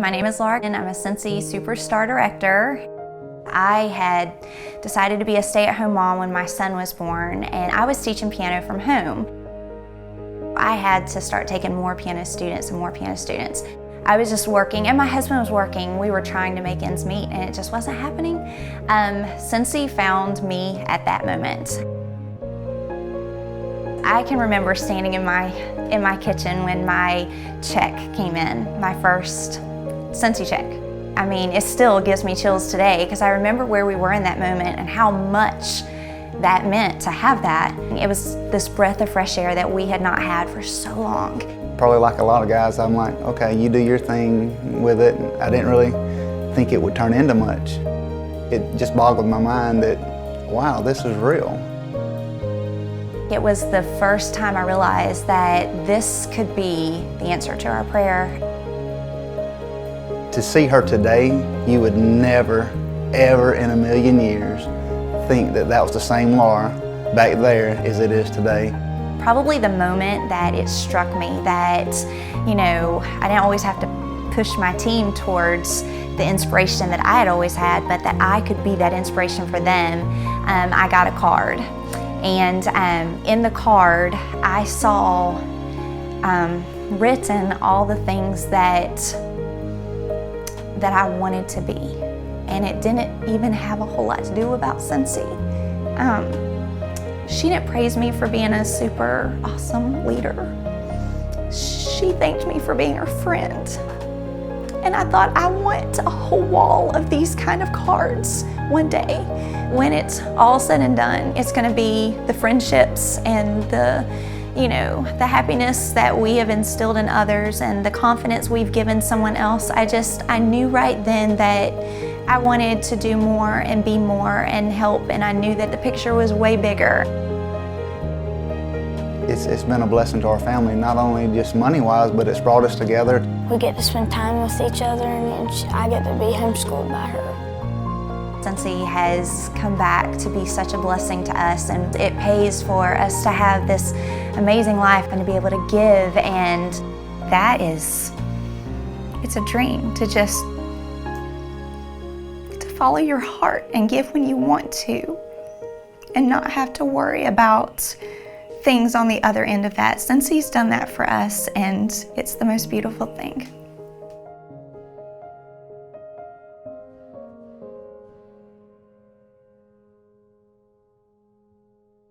My name is Laura and I'm a Scentsy Superstar Director. I had decided to be a stay-at-home mom when my son was born, and I was teaching piano from home. I had to start taking more piano students and more piano students. I was just working, and my husband was working. We were trying to make ends meet, and it just wasn't happening. Scentsy found me at that moment. I can remember standing in my kitchen when my check came in, my first Scentsy check. I mean, it still gives me chills today because I remember where we were in that moment and how much that meant to have that. It was this breath of fresh air that we had not had for so long. Probably like a lot of guys, I'm like, okay, you do your thing with it. I didn't really think it would turn into much. It just boggled my mind that, wow, this is real. It was the first time I realized that this could be the answer to our prayer. To see her today, you would never, ever in a million years think that that was the same Laura back there as it is today. Probably the moment that it struck me that, you know, I didn't always have to push my team towards the inspiration that I had always had, but that I could be that inspiration for them. I got a card. And in the card, I saw written all the things that I wanted to be. And it didn't even have a whole lot to do about Scentsy. She didn't praise me for being a super awesome leader. She thanked me for being her friend. And I thought, I want a whole wall of these kind of cards one day. When it's all said and done, it's gonna be the friendships and the happiness that we have instilled in others and the confidence we've given someone else. I knew right then that I wanted to do more and be more and help, and I knew that the picture was way bigger. It's been a blessing to our family, not only just money-wise, but it's brought us together. We get to spend time with each other, and I get to be homeschooled by her. Scentsy has come back to be such a blessing to us, and it pays for us to have this amazing life and to be able to give, and it's a dream to just follow your heart and give when you want to and not have to worry about things on the other end of that. Scentsy's done that for us, and it's the most beautiful thing.